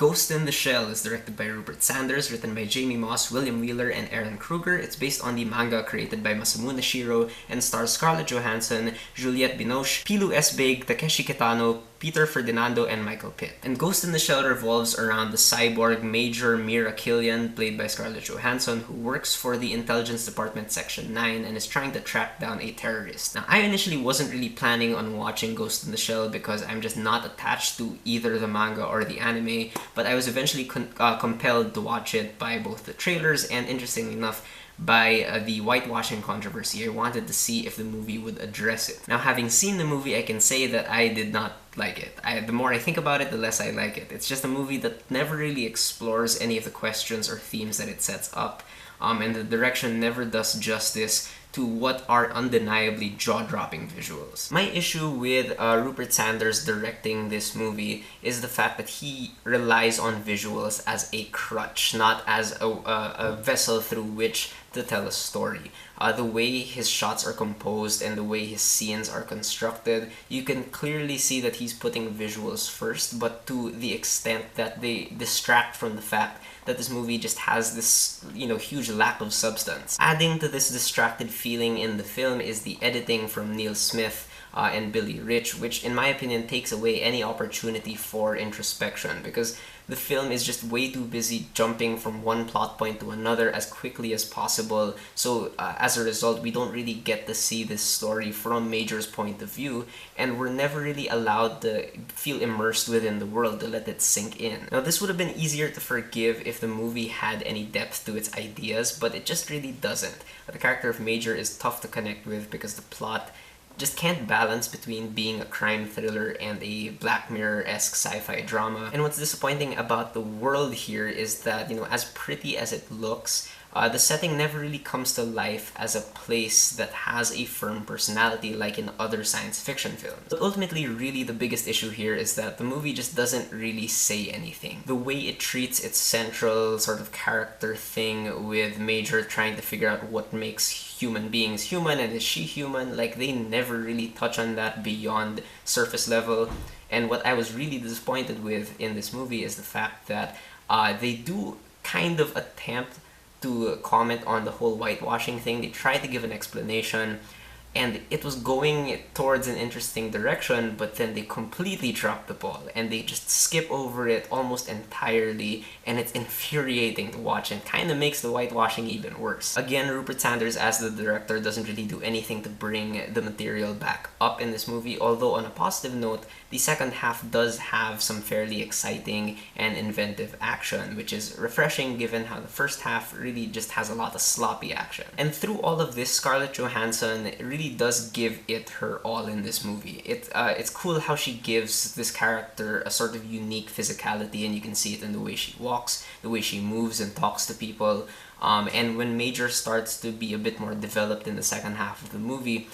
Ghost in the Shell is directed by Rupert Sanders, written by Jamie Moss, William Wheeler, and Aaron Kruger. It's based on the manga created by Masamune Shirow and stars Scarlett Johansson, Juliette Binoche, Pilu Esbeg, Takeshi Kitano, Peter Ferdinando, and Michael Pitt. And Ghost in the Shell revolves around the cyborg Major Mira Killian, played by Scarlett Johansson, who works for the Intelligence Department Section 9 and is trying to track down a terrorist. Now, I initially wasn't really planning on watching Ghost in the Shell because I'm just not attached to either the manga or the anime, but I was eventually compelled to watch it by both the trailers and, interestingly enough, by the whitewashing controversy. I wanted to see if the movie would address it. Now, having seen the movie, I can say that I did not like it. The more I think about it, the less I like it. It's just a movie that never really explores any of the questions or themes that it sets up, and the direction never does justice to what are undeniably jaw-dropping visuals. My issue with Rupert Sanders directing this movie is the fact that he relies on visuals as a crutch, not as a vessel through which to tell a story. The way his shots are composed and the way his scenes are constructed, you can clearly see that he's putting visuals first, but to the extent that they distract from the fact that this movie just has this, huge lack of substance. Adding to this distracted feeling in the film is the editing from Neil Smith and Billy Rich, which in my opinion takes away any opportunity for introspection, because the film is just way too busy jumping from one plot point to another as quickly as possible. So as a result, we don't really get to see this story from Major's point of view, and we're never really allowed to feel immersed within the world, to let it sink in. Now, this would have been easier to forgive if the movie had any depth to its ideas, but it just really doesn't. The character of Major is tough to connect with because the plot just can't balance between being a crime thriller and a Black Mirror-esque sci-fi drama. And what's disappointing about the world here is that, as pretty as it looks, the setting never really comes to life as a place that has a firm personality like in other science fiction films. But ultimately, really the biggest issue here is that the movie just doesn't really say anything. The way it treats its central sort of character thing with Major trying to figure out what makes human beings human and is she human, like they never really touch on that beyond surface level. And what I was really disappointed with in this movie is the fact that they do kind of attempt to comment on the whole whitewashing thing. They try to give an explanation, and it was going towards an interesting direction, but then they completely drop the ball and they just skip over it almost entirely, and it's infuriating to watch and kind of makes the whitewashing even worse. Again, Rupert Sanders as the director doesn't really do anything to bring the material back up in this movie, although on a positive note, the second half does have some fairly exciting and inventive action, which is refreshing given how the first half really just has a lot of sloppy action. And through all of this, Scarlett Johansson really does give it her all in this movie. It's cool how she gives this character a sort of unique physicality, and you can see it in the way she walks, the way she moves and talks to people. And when Major starts to be a bit more developed in the second half of the movie,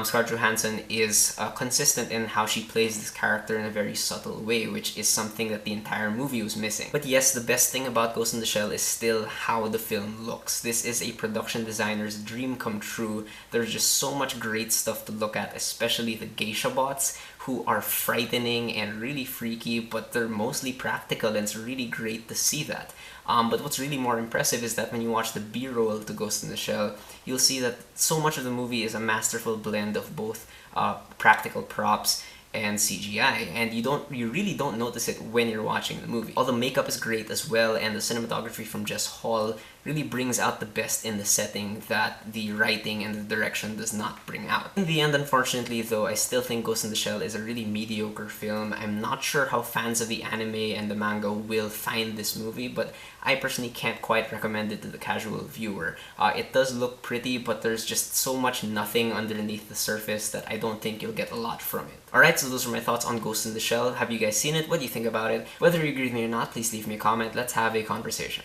Scarlett Johansson is consistent in how she plays this character in a very subtle way, which is something that the entire movie was missing. But yes, the best thing about Ghost in the Shell is still how the film looks. This is a production designer's dream come true. There's just so much great stuff to look at, especially the geisha bots, who are frightening and really freaky, but they're mostly practical, and it's really great to see that. But what's really more impressive is that when you watch the B-roll to Ghost in the Shell, you'll see that so much of the movie is a masterful blend of both practical props and CGI, and you really don't notice it when you're watching the movie. All the makeup is great as well, and the cinematography from Jess Hall really brings out the best in the setting that the writing and the direction does not bring out. In the end, unfortunately though, I still think Ghost in the Shell is a really mediocre film. I'm not sure how fans of the anime and the manga will find this movie, but I personally can't quite recommend it to the casual viewer. It does look pretty, but there's just so much nothing underneath the surface that I don't think you'll get a lot from it. Alright, so those are my thoughts on Ghost in the Shell. Have you guys seen it? What do you think about it? Whether you agree with me or not, please leave me a comment. Let's have a conversation.